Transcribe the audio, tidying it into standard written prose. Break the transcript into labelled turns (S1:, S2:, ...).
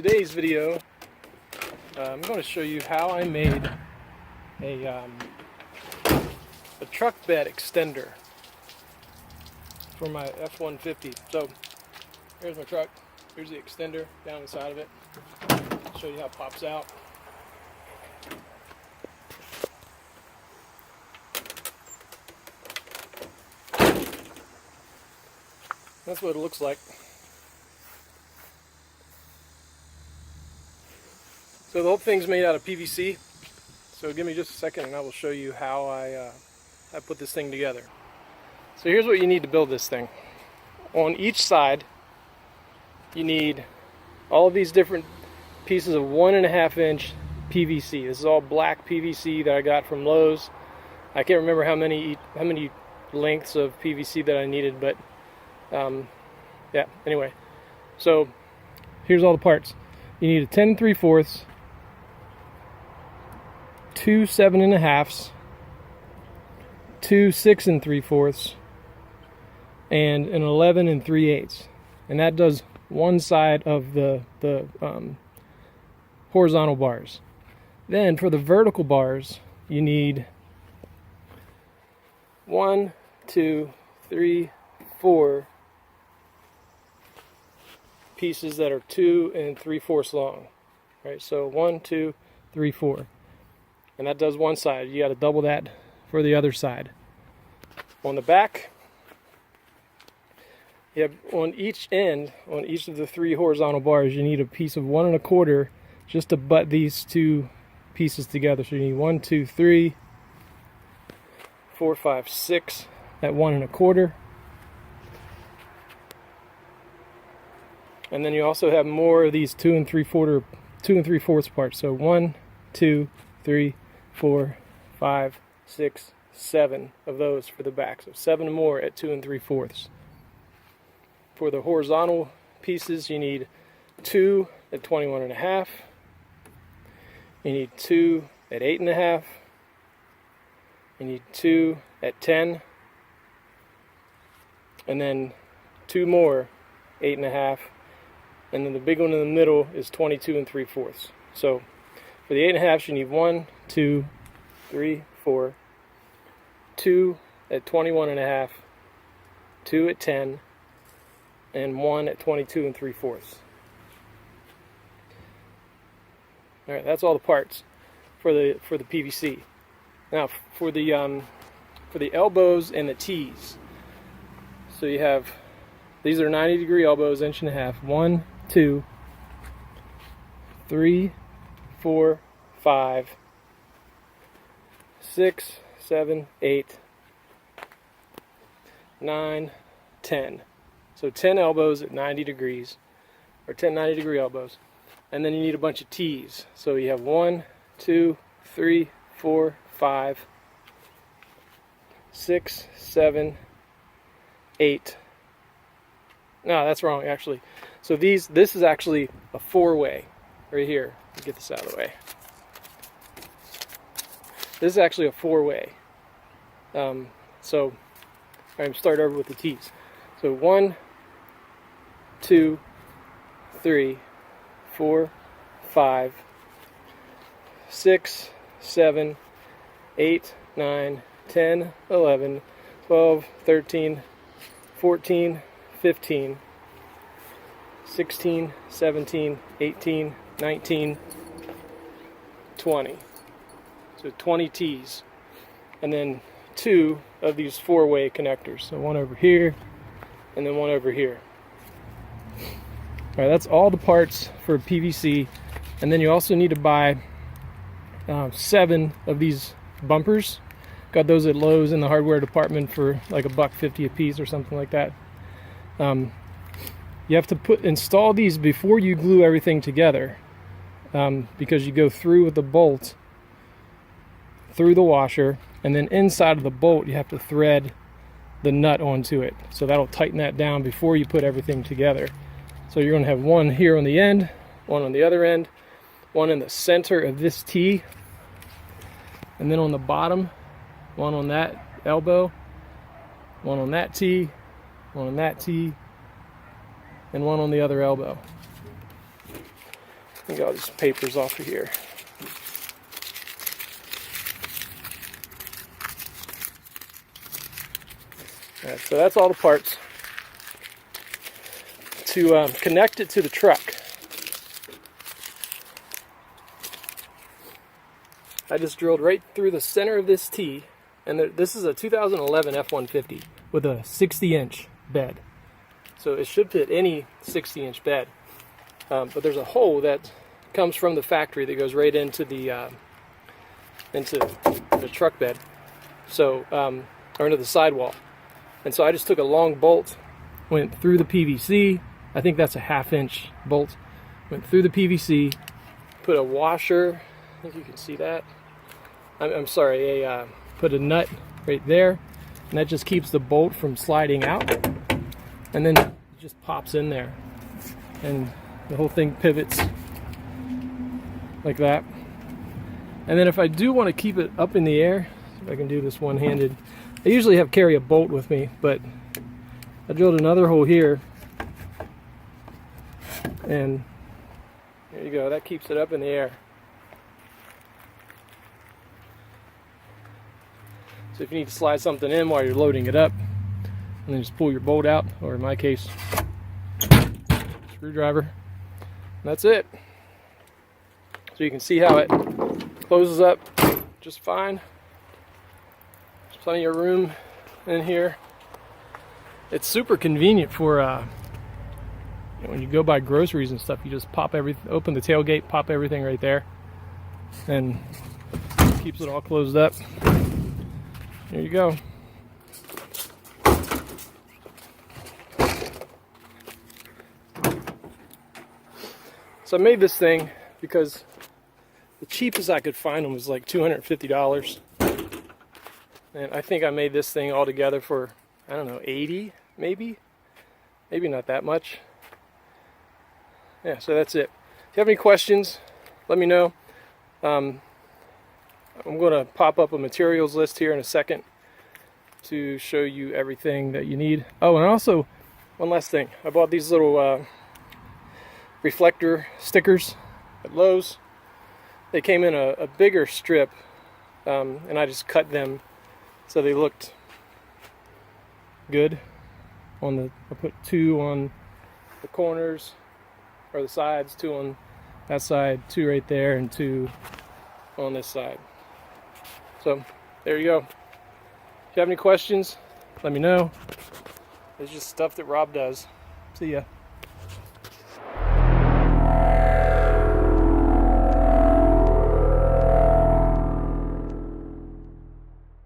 S1: today's video, I'm going to show you how I made a truck bed extender for my F-150. So here's my truck. Here's the extender down inside of it. I'll show you how it pops out. That's what it looks like. So the whole thing's made out of PVC. So give me just a second and I will show you how I put this thing together. So here's what you need to build this thing. On each side, you need all of these different pieces of 1.5 inch PVC. This is all black PVC that I got from Lowe's. I can't remember how many lengths of PVC that I needed, but yeah, anyway. So here's all the parts. You need a 10 3/4, 2 7 1/2, 2 6 3/4, and an 11 3/8. And that does one side of the horizontal bars. Then for the vertical bars, you need 1 2 3 4 pieces that are 2 3/4 long. Right, so 1 2 3 4. And that does one side. You got to double that for the other side. On the back, you have on each end, on each of the 3 horizontal bars, you need a piece of 1 1/4 just to butt these 2 pieces together. So you need 1 2 3 4 5 6 at 1 1/4. And then you also have more of these 2 3/4 parts. So 1 2 3 4 5 6 7 of those for the back. So 7 more at 2 3/4. For the horizontal pieces, you need 2 at 21 1/2. You need 2 at 8 1/2. You need 2 at 10. And then 2 more 8 1/2. And then the big one in the middle is 22 3/4. So for the 8 1/2, you need 1 2 3 4, 2 at 21 1/2, 2 at 10, and 1 at 22 3/4. All right, that's all the parts for the PVC. Now for the elbows and the T's. So you have, these are 90-degree elbows, 1 1/2. 1 2 3 4 5 6 7 8 9 10. So 10 elbows at 90 degrees, or 10 90-degree elbows. And then you need a bunch of T's. So you have 1 2 3 4 5 6 7 8. No, that's wrong actually. So this is actually a 4-way right here. Let me get this out of the way. This is actually a 4-way. So I'm start over with the T's. So 1 2 3 4 5 6 7 8 9 10 11 12 13 14 15 16 17 18 19 20. So 20 T's. And then 2 of these 4-way connectors. So 1 over here and then 1 over here. Alright, that's all the parts for PVC. And then you also need to buy 7 of these bumpers. Got those at Lowe's in the hardware department for like $1.50 a piece or something like that. You have to install these before you glue everything together, because you go through with the bolt through the washer, and then inside of the bolt you have to thread the nut onto it. So that'll tighten that down before you put everything together. So you're going to have 1 here on the end, 1 on the other end, 1 in the center of this T, and then on the bottom, 1 on that elbow, 1 on that T, 1 on that T, and 1 on the other elbow. Get all these papers off of here. All right, so that's all the parts. To connect it to the truck, I just drilled right through the center of this T, and this is a 2011 F-150 with a 60-inch bed. So it should fit any 60-inch bed. But there's a hole that comes from the factory that goes right into the truck bed, so or into the sidewall. And so I just took a long bolt, went through the PVC. I think that's a 1/2-inch bolt. Went through the PVC, put a washer. I think you can see that. I'm sorry, put a nut right there, and that just keeps the bolt from sliding out. And then it just pops in there, and the whole thing pivots like that. And then if I do want to keep it up in the air, if I can do this one-handed, I usually carry a bolt with me, but I drilled another hole here, and there you go. That keeps it up in the air. So if you need to slide something in while you're loading it up, and then just pull your bolt out, or in my case, screwdriver. And that's it. So you can see how it closes up just fine. There's plenty of room in here. It's super convenient for when you go buy groceries and stuff. You just pop everything, open the tailgate, pop everything right there, and keeps it all closed up. There you go. So I made this thing because the cheapest I could find them was like $250. And I think I made this thing all together for, I don't know, 80 maybe? Maybe not that much. Yeah, so that's it. If you have any questions, let me know. I'm going to pop up a materials list here in a second to show you everything that you need. Oh, and also, one last thing. I bought these little reflector stickers at Lowe's. They came in a bigger strip, and I just cut them so they looked good. I put 2 on the corners, or the sides, 2 on that side, 2 right there, and 2 on this side. So there you go. If you have any questions, let me know. It's just stuff that Rob does. See ya.